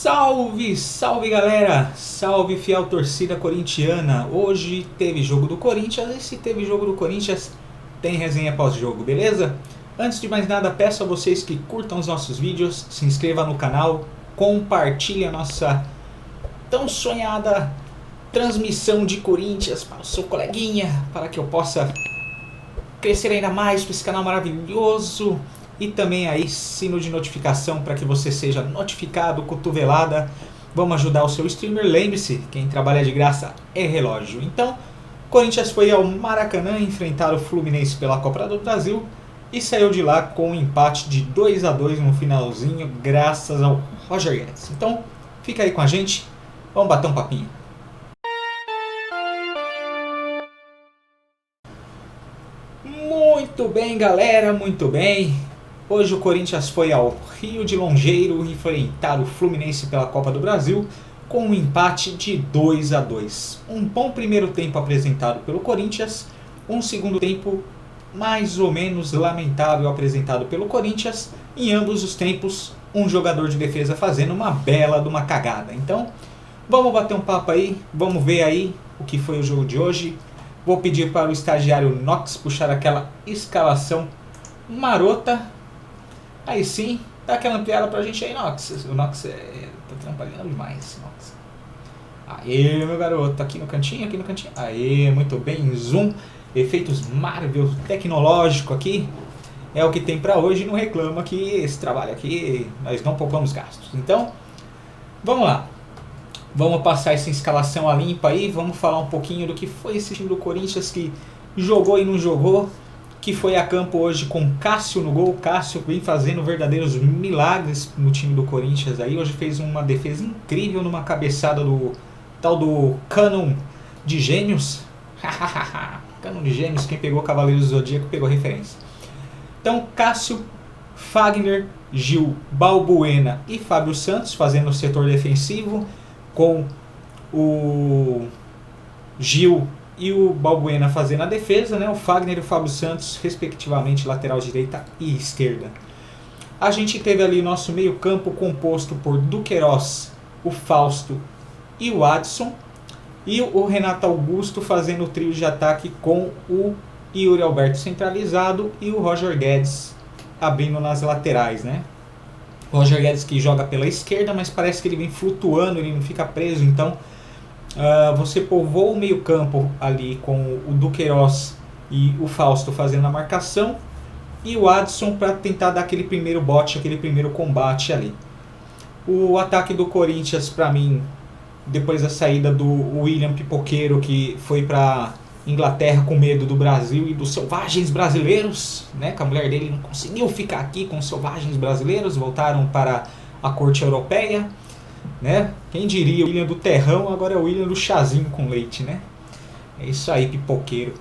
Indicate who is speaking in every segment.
Speaker 1: Salve, salve galera, salve fiel torcida corintiana. Hoje teve jogo do Corinthians e se teve jogo do Corinthians tem resenha pós-jogo, beleza? Antes de mais nada, peço a vocês que curtam os nossos vídeos, se inscrevam no canal, compartilhem a nossa tão sonhada transmissão de Corinthians para o seu coleguinha, para que eu possa crescer ainda mais para esse canal maravilhoso. E também aí sino de notificação para que você seja notificado, cotovelada. Vamos ajudar o seu streamer. Lembre-se, quem trabalha de graça é relógio. Então, Corinthians foi ao Maracanã enfrentar o Fluminense pela Copa do Brasil e saiu de lá com um empate de 2-2 no finalzinho, graças ao Roger Guedes. Então, fica aí com a gente, vamos bater um papinho. Muito bem, galera, muito bem. Hoje o Corinthians foi ao Rio de Longeiro enfrentar o Fluminense pela Copa do Brasil com um empate de 2-2. Um bom primeiro tempo apresentado pelo Corinthians, um segundo tempo mais ou menos lamentável apresentado pelo Corinthians. Em ambos os tempos, um jogador de defesa fazendo uma bela de uma cagada. Então, vamos bater um papo aí, vamos ver aí o que foi o jogo de hoje. Vou pedir para o estagiário Nox puxar aquela escalação marota. Aí sim, dá aquela ampliada pra gente aí, Nox. O Nox tá trabalhando demais, Nox. Aê, meu garoto, aqui no cantinho, aqui no cantinho. Aê, muito bem, zoom, efeitos Marvel tecnológico aqui. É o que tem pra hoje, não reclama que esse trabalho aqui, nós não poupamos gastos. Então, vamos lá. Vamos passar essa escalação a limpa aí, vamos falar um pouquinho do que foi esse time do Corinthians que jogou e não jogou. Que foi a campo hoje com Cássio no gol. Cássio vem fazendo verdadeiros milagres no time do Corinthians aí. Hoje fez uma defesa incrível numa cabeçada do tal do Canon de Gêmeos. Canon de Gêmeos, quem pegou Cavaleiros do Zodíaco pegou a referência. Então Cássio, Fagner, Gil, Balbuena e Fábio Santos fazendo o setor defensivo, com o Gil e o Balbuena fazendo a defesa, né? O Fagner e o Fábio Santos, respectivamente, lateral direita e esquerda. A gente teve ali nosso meio campo composto por Duqueiroz, o Fausto e o Adson. E o Renato Augusto fazendo o trio de ataque com o Yuri Alberto centralizado e o Roger Guedes abrindo nas laterais, né? O Roger Guedes que joga pela esquerda, mas parece que ele vem flutuando, ele não fica preso, então... você povoou o meio campo ali com o Duqueiroz e o Fausto fazendo a marcação e o Adson para tentar dar aquele primeiro bote, aquele primeiro combate ali. O ataque do Corinthians, para mim, depois da saída do William Pipoqueiro, que foi para Inglaterra com medo do Brasil e dos selvagens brasileiros, né? Que a mulher dele não conseguiu ficar aqui com os selvagens brasileiros, voltaram para a corte europeia. Né? Quem diria, o William do terrão agora é o William do chazinho com leite, né? É isso aí, pipoqueiro.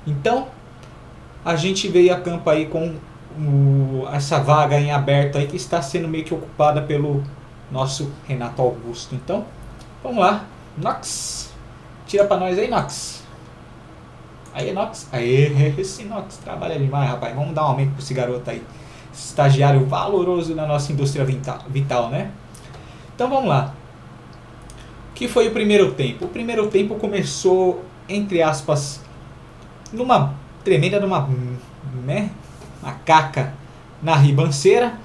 Speaker 1: Então, a gente veio a campo aí com essa vaga em aberto aí que está sendo meio que ocupada pelo nosso Renato Augusto. Então, vamos lá, Nox, tira pra nós aí, Nox. Aí, Nox. Aê, esse Nox trabalha demais, rapaz. Vamos dar um aumento pra esse garoto aí. Esse estagiário valoroso na nossa indústria vital, né? Então vamos lá. O que foi o primeiro tempo? O primeiro tempo começou, entre aspas, numa tremenda, né, uma caca na ribanceira,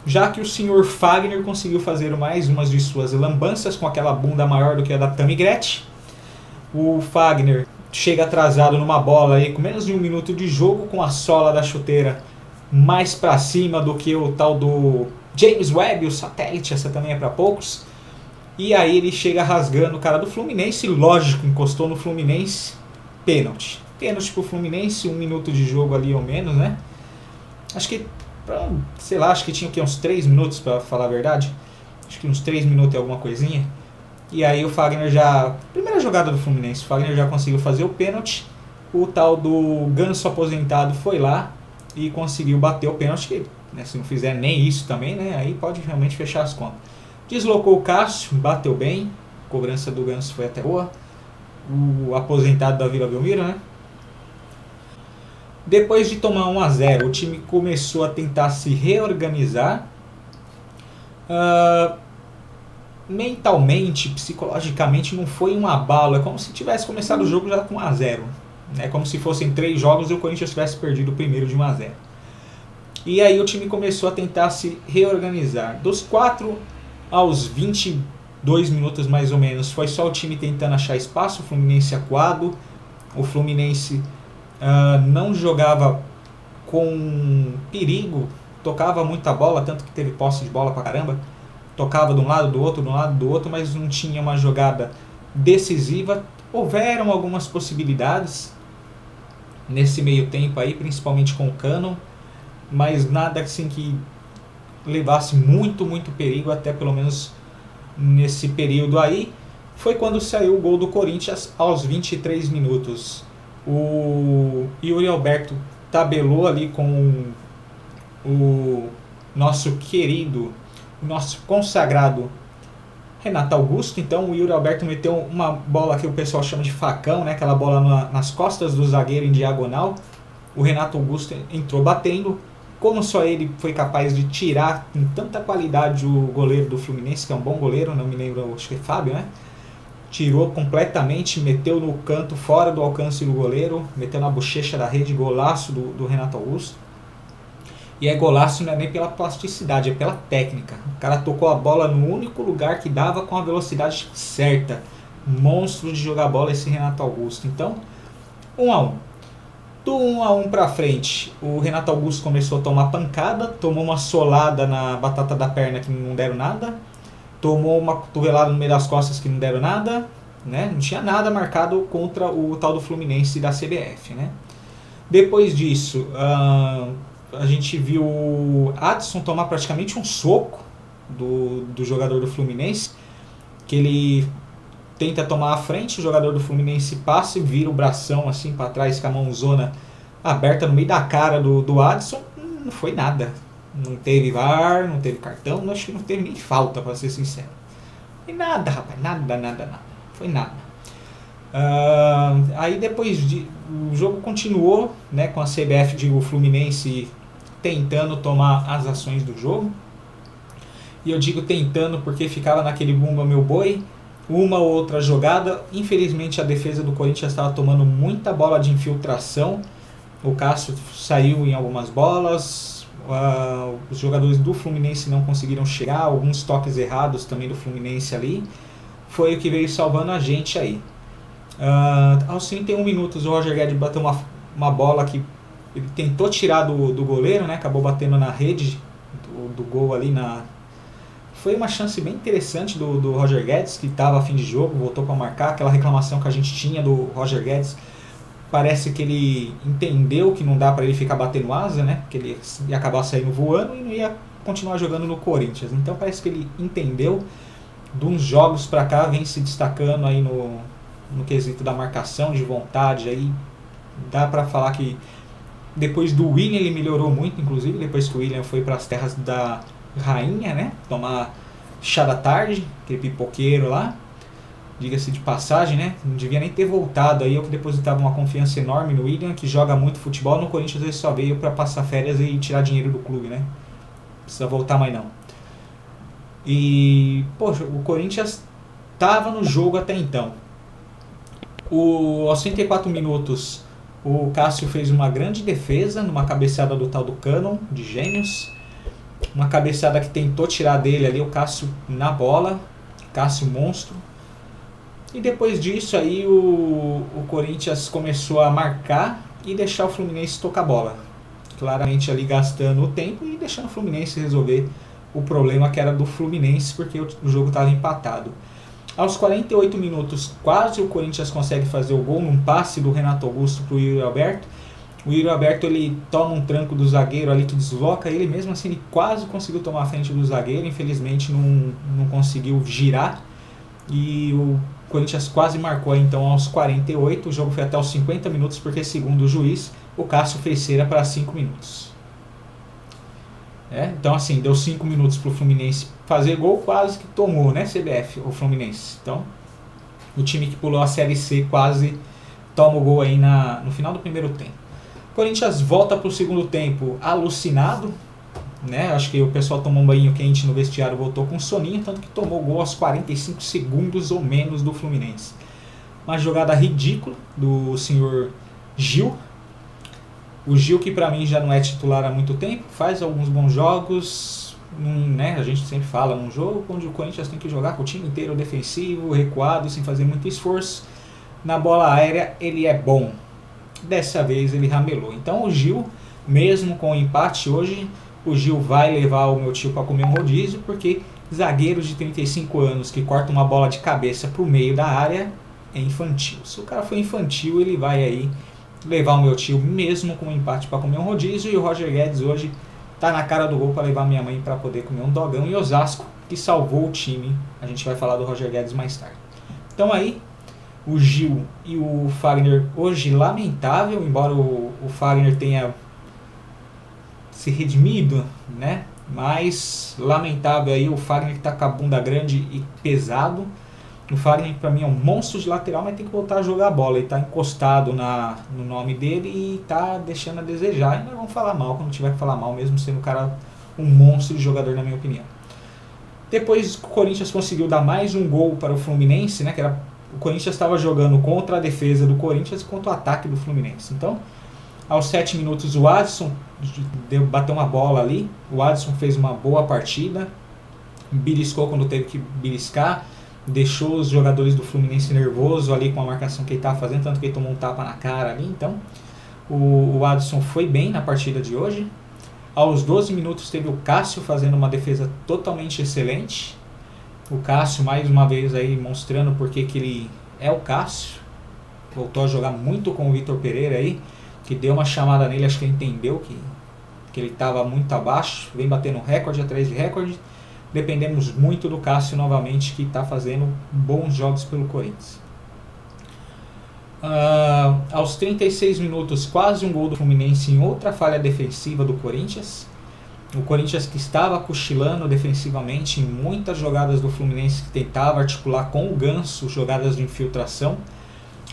Speaker 1: já que o senhor Fagner conseguiu fazer mais umas de suas lambanças com aquela bunda maior do que a da Tammy Gretchen. O Fagner chega atrasado numa bola aí com menos de 1 minuto de jogo, com a sola da chuteira mais pra cima do que o tal do James Webb, o satélite, essa também é para poucos. E aí ele chega rasgando o cara do Fluminense, lógico, encostou no Fluminense, pênalti. Pênalti pro Fluminense, 1 minuto de jogo ali ou menos, né? Acho que, sei lá, acho que tinha uns 3 minutos para falar a verdade. Acho que uns 3 minutos e alguma coisinha. E aí o Fagner já, primeira jogada do Fluminense, o Fagner já conseguiu fazer o pênalti. O tal do Ganso aposentado foi lá e conseguiu bater o pênalti. Né, se não fizer nem isso também, né, aí pode realmente fechar as contas. Deslocou o Cássio, bateu bem, a cobrança do Ganso foi até boa. O aposentado da Vila Belmiro, né? Depois de tomar 1-0, o time começou a tentar se reorganizar. mentalmente, psicologicamente, não foi um abalo. É como se tivesse começado o jogo já com 1-0. É como se fossem 3 jogos e o Corinthians tivesse perdido o primeiro de 1-0. E aí o time começou a tentar se reorganizar. Dos 4 aos 22 minutos mais ou menos, foi só o time tentando achar espaço, o Fluminense acuado. O Fluminense não jogava com perigo, tocava muita bola, tanto que teve posse de bola pra caramba. Tocava de um lado, do outro, mas não tinha uma jogada decisiva. Houveram algumas possibilidades nesse meio tempo aí, principalmente com o Cano, mas nada assim que levasse muito perigo, até pelo menos nesse período aí. Foi quando saiu o gol do Corinthians aos 23 minutos. O Yuri Alberto tabelou ali com o nosso querido, nosso consagrado Renato Augusto. Então o Yuri Alberto meteu uma bola que o pessoal chama de facão, né? Aquela bola nas costas do zagueiro em diagonal. O Renato Augusto entrou batendo. Como só ele foi capaz de tirar com tanta qualidade o goleiro do Fluminense, que é um bom goleiro, não me lembro, acho que é Fábio, né? Tirou completamente, meteu no canto, fora do alcance do goleiro, meteu na bochecha da rede, golaço do Renato Augusto. E é golaço não é nem pela plasticidade, é pela técnica. O cara tocou a bola no único lugar que dava com a velocidade certa. Monstro de jogar bola esse Renato Augusto. Então, 1-1. Do 1-1 pra frente, o Renato Augusto começou a tomar pancada, tomou uma solada na batata da perna que não deram nada, tomou uma cotovelada no meio das costas que não deram nada, né? Não tinha nada marcado contra o tal do Fluminense da CBF, né? Depois disso, a gente viu o Adson tomar praticamente um soco do jogador do Fluminense, que ele tenta tomar a frente, o jogador do Fluminense passa e vira o bração assim para trás com a mãozona aberta no meio da cara do Adson. Não foi nada. Não teve VAR, não teve cartão, acho que não teve nem falta, para ser sincero. Foi nada, rapaz, nada. Foi nada. Aí depois o jogo continuou, né, com a CBF de o Fluminense tentando tomar as ações do jogo. E eu digo tentando porque ficava naquele bumba meu boi, uma ou outra jogada. Infelizmente a defesa do Corinthians estava tomando muita bola de infiltração. O Cássio saiu em algumas bolas, os jogadores do Fluminense não conseguiram chegar, alguns toques errados também do Fluminense ali. Foi o que veio salvando a gente aí. Aos 31 minutos o Roger Guedes bateu uma bola que ele tentou tirar do goleiro, né? Acabou batendo na rede do gol ali na... Foi uma chance bem interessante do Roger Guedes, que estava a fim de jogo, voltou para marcar. Aquela reclamação que a gente tinha do Roger Guedes, parece que ele entendeu que não dá para ele ficar batendo asa, né? Que ele ia acabar saindo voando e não ia continuar jogando no Corinthians. Então parece que ele entendeu. De uns jogos para cá vem se destacando aí no quesito da marcação, de vontade. Aí dá para falar que depois do William ele melhorou muito, inclusive depois que o William foi para as terras da rainha, né? Tomar chá da tarde, aquele pipoqueiro lá. Diga-se de passagem, né? Não devia nem ter voltado aí. Eu que depositava uma confiança enorme no William, que joga muito futebol. No Corinthians ele só veio para passar férias e tirar dinheiro do clube, né? Não precisa voltar mais não. E, poxa, o Corinthians estava no jogo até então. Aos 34 minutos, o Cássio fez uma grande defesa numa cabeçada do tal do Cano, de Gêmeos. Uma cabeçada que tentou tirar dele ali o Cássio na bola. Cássio monstro. E depois disso aí o Corinthians começou a marcar e deixar o Fluminense tocar a bola. Claramente ali gastando o tempo e deixando o Fluminense resolver o problema que era do Fluminense, porque o jogo estava empatado. Aos 48 minutos, quase o Corinthians consegue fazer o gol num passe do Renato Augusto para o Yuri Alberto. O Yuri Alberto ele toma um tranco do zagueiro ali que desloca ele, mesmo assim ele quase conseguiu tomar a frente do zagueiro, infelizmente não conseguiu girar. E o Corinthians quase marcou então aos 48, o jogo foi até os 50 minutos, porque segundo o juiz, o Cássio fez cera para 5 minutos. Então assim, deu 5 minutos para o Fluminense fazer gol, quase que tomou, né, CBF, o Fluminense. Então, o time que pulou a Série C quase toma o gol aí no final do primeiro tempo. O Corinthians volta para o segundo tempo alucinado, né? Acho que o pessoal tomou um banho quente no vestiário, voltou com soninho, tanto que tomou gol aos 45 segundos ou menos do Fluminense. Uma jogada ridícula do senhor Gil. O Gil, que pra mim já não é titular há muito tempo, faz alguns bons jogos, né? A gente sempre fala num jogo onde o Corinthians tem que jogar com o time inteiro defensivo, recuado, sem fazer muito esforço. Na bola aérea ele é bom. Dessa vez ele ramelou. Então o Gil, mesmo com o empate hoje, o Gil vai levar o meu tio para comer um rodízio, porque zagueiros de 35 anos que cortam uma bola de cabeça pro meio da área é infantil. Se o cara for infantil, ele vai aí levar o meu tio mesmo com um empate para comer um rodízio. E o Roger Guedes hoje tá na cara do gol para levar minha mãe para poder comer um dogão em Osasco, que salvou o time. A gente vai falar do Roger Guedes mais tarde. Então aí, o Gil e o Fagner hoje lamentável, embora o Fagner tenha se redimido, né? Mas lamentável aí o Fagner que tá com a bunda grande e pesado. O Fagner para mim é um monstro de lateral, mas tem que voltar a jogar a bola. Ele tá encostado no nome dele e tá deixando a desejar. E nós vamos falar mal quando tiver que falar mal, mesmo sendo o cara um monstro de jogador, na minha opinião. Depois o Corinthians conseguiu dar mais um gol para o Fluminense, né? Que era, o Corinthians estava jogando contra a defesa do Corinthians e contra o ataque do Fluminense. Então, aos 7 minutos o Adson bateu uma bola ali. O Adson fez uma boa partida, beliscou quando teve que beliscar, deixou os jogadores do Fluminense nervoso ali com a marcação que ele estava fazendo, tanto que ele tomou um tapa na cara ali. Então o Adson foi bem na partida de hoje. Aos 12 minutos teve o Cássio fazendo uma defesa totalmente excelente. O Cássio mais uma vez aí mostrando porque que ele é o Cássio. Voltou a jogar muito com o Vitor Pereira aí, que deu uma chamada nele, acho que ele entendeu que ele estava muito abaixo, vem batendo recorde atrás de recorde. Dependemos muito do Cássio novamente, que está fazendo bons jogos pelo Corinthians. Aos 36 minutos, quase um gol do Fluminense em outra falha defensiva do Corinthians. O Corinthians que estava cochilando defensivamente em muitas jogadas do Fluminense, que tentava articular com o Ganso jogadas de infiltração.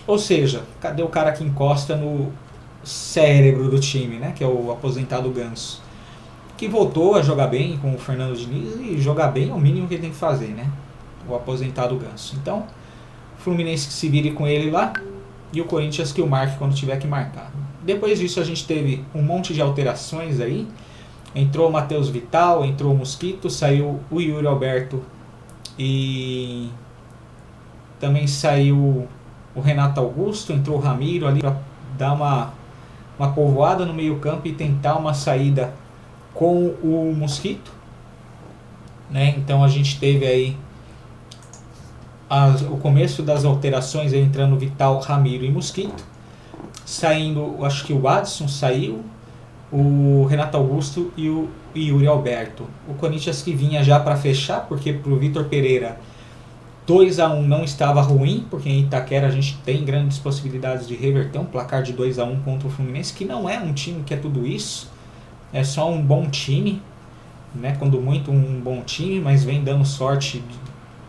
Speaker 1: Ou seja, cadê o cara que encosta no cérebro do time, né? Que é o aposentado Ganso, que voltou a jogar bem com o Fernando Diniz, e jogar bem é o mínimo que ele tem que fazer, né? O aposentado Ganso. Então, o Fluminense que se vire com ele lá, e o Corinthians que o marque quando tiver que marcar. Depois disso a gente teve um monte de alterações aí. Entrou o Matheus Vital, entrou o Mosquito, saiu o Yuri Alberto e também saiu o Renato Augusto, entrou o Ramiro ali para dar uma povoada no meio campo e tentar uma saída com o Mosquito, né? Então a gente teve aí o começo das alterações, aí entrando Vital, Ramiro e Mosquito, saindo, acho que o Adson saiu, o Renato Augusto e o Yuri Alberto. O Corinthians que vinha já para fechar, porque para o Vitor Pereira 2-1 não estava ruim, porque em Itaquera a gente tem grandes possibilidades de reverter um placar de 2-1 contra o Fluminense, que não é um time que é tudo isso, é só um bom time, né? Quando muito um bom time, mas vem dando sorte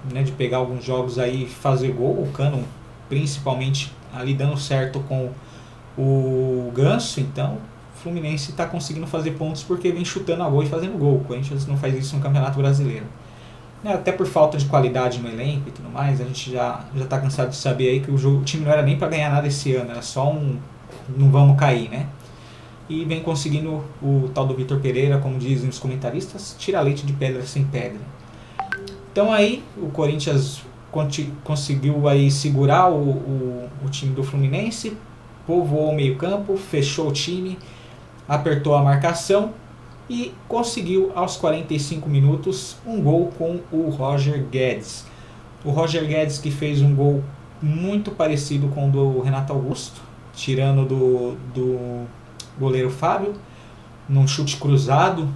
Speaker 1: de pegar alguns jogos aí e fazer gol. O Cano principalmente ali dando certo com o Ganso. Então o Fluminense está conseguindo fazer pontos porque vem chutando a gol e fazendo gol. O Corinthians não faz isso no Campeonato Brasileiro, até por falta de qualidade no elenco e tudo mais. A gente já está cansado de saber aí que o time não era nem para ganhar nada esse ano, era só não vamos cair, né? E vem conseguindo o tal do Vitor Pereira, como dizem os comentaristas, tirar leite de pedra sem pedra. Então aí o Corinthians conseguiu aí segurar o time do Fluminense, povoou o meio campo, fechou o time, apertou a marcação e conseguiu aos 45 minutos um gol com o Roger Guedes. O Roger Guedes que fez um gol muito parecido com o do Renato Augusto, tirando do goleiro Fábio, num chute cruzado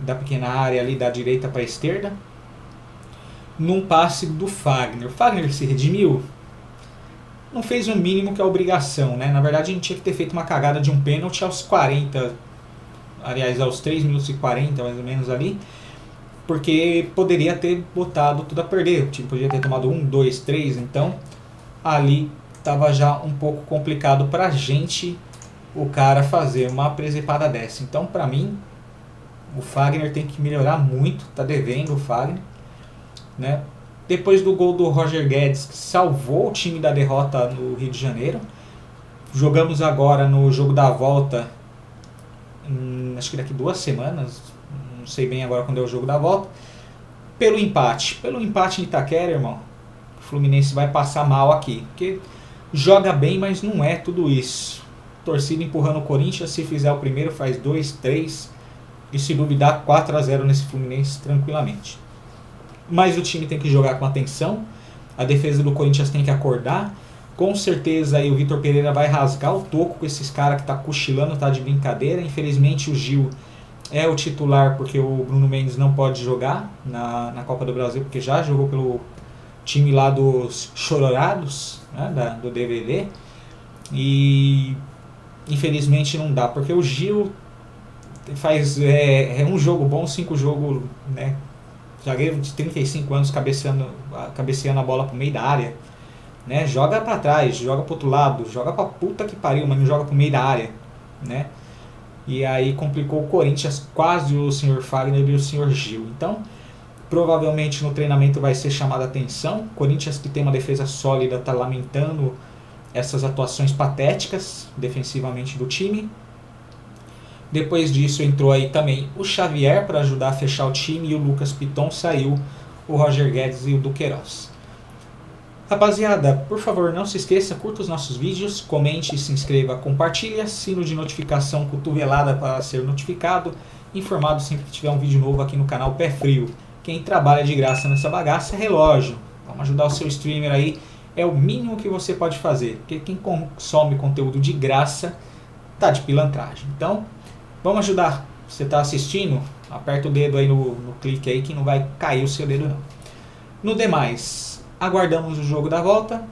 Speaker 1: da pequena área ali da direita para a esquerda, num passe do Fagner. O Fagner se redimiu, não fez o mínimo que é a obrigação, né? Na verdade a gente tinha que ter feito uma cagada de um pênalti aos 40, aliás aos 3 minutos e 40 mais ou menos ali, porque poderia ter botado tudo a perder. O time poderia ter tomado 1, 2, 3, então ali estava já um pouco complicado pra gente o cara fazer uma presepada dessa. Então pra mim O Fagner tem que melhorar muito, tá devendo o Fagner, né? Depois do gol do Roger Guedes, que salvou o time da derrota no Rio de Janeiro. Jogamos agora no jogo da volta, acho que daqui 2 semanas, não sei bem agora quando é o jogo da volta, pelo empate. Pelo empate em Itaquera, irmão, o Fluminense vai passar mal aqui, porque joga bem, mas não é tudo isso. Torcida empurrando o Corinthians, se fizer o primeiro faz 2, 3 e se duvidar 4-0 nesse Fluminense tranquilamente. Mas o time tem que jogar com atenção, a defesa do Corinthians tem que acordar. Com certeza aí o Vitor Pereira vai rasgar o toco com esses caras que tá cochilando, tá de brincadeira. Infelizmente o Gil é o titular porque o Bruno Mendes não pode jogar na Copa do Brasil, porque já jogou pelo time lá dos Chororados, né, do DVD. E infelizmente não dá, porque o Gil faz um jogo bom, 5 jogos, né? Zagueiro de 35 anos cabeceando a bola pro meio da área, né? Joga pra trás, joga pro outro lado, joga pra puta que pariu, mas não joga pro meio da área, né? E aí complicou o Corinthians, quase o Sr. Fagner e o Sr. Gil. Então, provavelmente no treinamento vai ser chamada a atenção. O Corinthians, que tem uma defesa sólida, tá lamentando essas atuações patéticas defensivamente do time. Depois disso entrou aí também o Xavier para ajudar a fechar o time e o Lucas Piton saiu, o Roger Guedes e o Duqueiroz. Rapaziada, por favor, não se esqueça, curta os nossos vídeos, comente, se inscreva, compartilhe, sino de notificação, cotovelada para ser notificado, informado sempre que tiver um vídeo novo aqui no canal Pé Frio. Quem trabalha de graça nessa bagaça é relógio. Vamos ajudar o seu streamer aí, é o mínimo que você pode fazer, porque quem consome conteúdo de graça tá de pilantragem. Então, vamos ajudar. Você está assistindo? Aperta o dedo aí no clique aí que não vai cair o seu dedo não. No demais, aguardamos o jogo da volta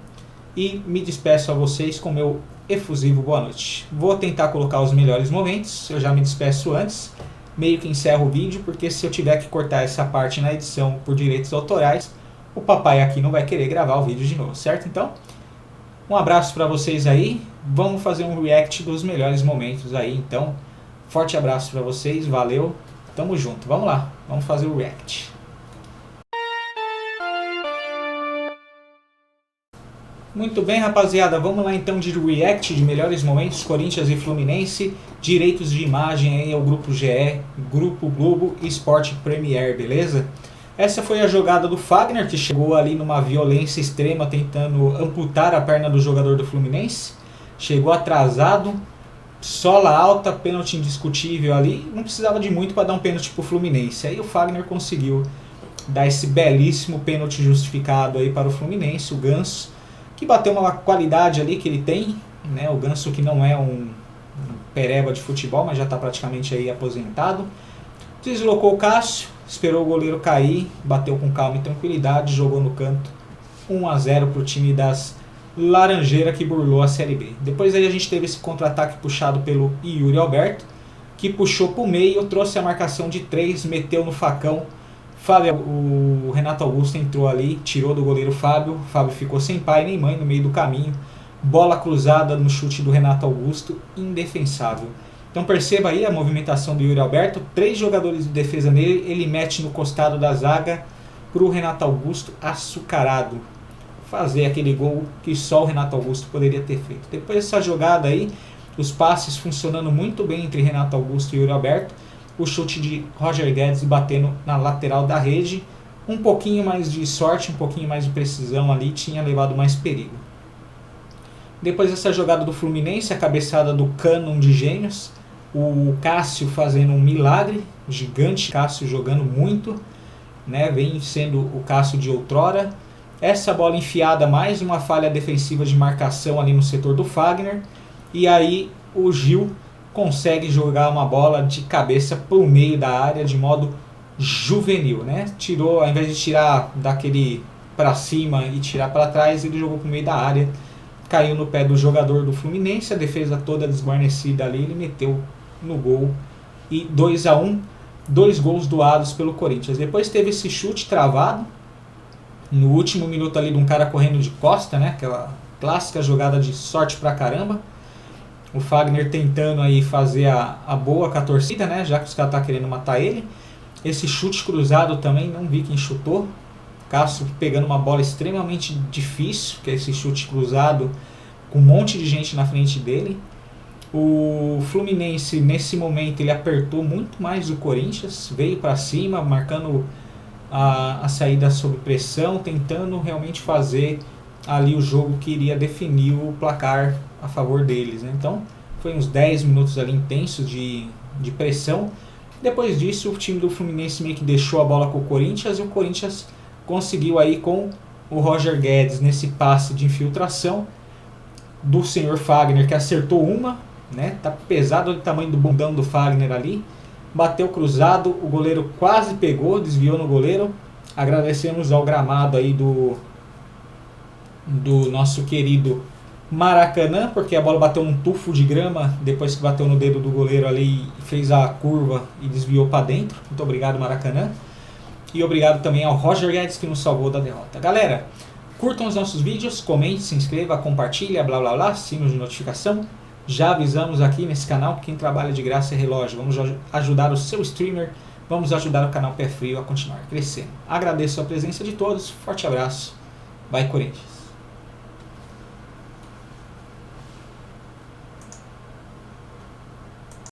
Speaker 1: e me despeço a vocês com meu efusivo boa noite. Vou tentar colocar os melhores momentos, eu já me despeço antes, meio que encerro o vídeo, porque se eu tiver que cortar essa parte na edição por direitos autorais, o papai aqui não vai querer gravar o vídeo de novo, certo? Então, um abraço para vocês aí, vamos fazer um react dos melhores momentos aí, então... Forte abraço para vocês, valeu, tamo junto, vamos lá, vamos fazer o react. Muito bem, rapaziada, vamos lá então de react de melhores momentos, Corinthians e Fluminense, direitos de imagem aí ao Grupo GE, Grupo Globo e Sport Premier, beleza? Essa foi a jogada do Fagner, que chegou ali numa violência extrema, tentando amputar a perna do jogador do Fluminense, chegou atrasado, sola alta, pênalti indiscutível ali, não precisava de muito para dar um pênalti pro Fluminense. Aí o Fagner conseguiu dar esse belíssimo pênalti justificado aí para o Fluminense, o Ganso, que bateu uma qualidade ali que ele tem, né? O Ganso que não é um pereba de futebol, mas já está praticamente aí aposentado. Deslocou o Cássio, esperou o goleiro cair, bateu com calma e tranquilidade, jogou no canto, 1-0 para o time das Laranjeira que burlou a Série B. Depois aí a gente teve esse contra-ataque puxado pelo Yuri Alberto, que puxou para o meio, trouxe a marcação de 3, meteu no facão. O Renato Augusto entrou ali, tirou do goleiro Fábio. Fábio ficou sem pai nem mãe no meio do caminho. Bola cruzada no chute do Renato Augusto, indefensável. Então perceba aí a movimentação do Yuri Alberto, 3 jogadores de defesa nele, ele mete no costado da zaga para o Renato Augusto açucarado fazer aquele gol que só o Renato Augusto poderia ter feito. Depois dessa jogada aí, os passes funcionando muito bem entre Renato Augusto e Yuri Alberto, o chute de Roger Guedes batendo na lateral da rede, um pouquinho mais de sorte, um pouquinho mais de precisão ali, tinha levado mais perigo. Depois dessa jogada do Fluminense, a cabeçada do Cânon de Gêmeos, o Cássio fazendo um milagre, gigante, Cássio jogando muito, né? Vem sendo o Cássio de outrora. Essa bola enfiada, mais uma falha defensiva de marcação ali no setor do Fagner. E aí o Gil consegue jogar uma bola de cabeça para o meio da área de modo juvenil, né? Tirou, ao invés de tirar daquele para cima e tirar para trás, ele jogou para o meio da área. Caiu no pé do jogador do Fluminense, a defesa toda desguarnecida ali, ele meteu no gol. E 2-1, 2 gols doados pelo Corinthians. Depois teve esse chute travado no último minuto ali de um cara correndo de costa, né? Aquela clássica jogada de sorte pra caramba. O Fagner tentando aí fazer a boa com a torcida, né? Já que os caras tá querendo matar ele. Esse chute cruzado também, não vi quem chutou. Cássio pegando uma bola extremamente difícil, que é esse chute cruzado com um monte de gente na frente dele. O Fluminense, nesse momento, ele apertou muito mais o Corinthians, veio para cima, marcando a saída sob pressão, tentando realmente fazer ali o jogo que iria definir o placar a favor deles, né? Então, foi uns 10 minutos ali intensos de pressão. Depois disso, o time do Fluminense meio que deixou a bola com o Corinthians e o Corinthians conseguiu aí com o Roger Guedes nesse passe de infiltração do senhor Fagner, que acertou uma, né? Tá pesado o tamanho do bundão do Fagner ali. Bateu cruzado, o goleiro quase pegou, desviou no goleiro. Agradecemos ao gramado aí do nosso querido Maracanã, porque a bola bateu num tufo de grama depois que bateu no dedo do goleiro ali, fez a curva e desviou para dentro. Muito obrigado, Maracanã. E obrigado também ao Roger Guedes, que nos salvou da derrota. Galera, curtam os nossos vídeos, comente, se inscreva, compartilha, blá blá blá, sino de notificação. Já avisamos aqui nesse canal que quem trabalha de graça é relógio. Vamos ajudar o seu streamer, vamos ajudar o canal Pé Frio a continuar crescendo. Agradeço a presença de todos, forte abraço, vai Corinthians!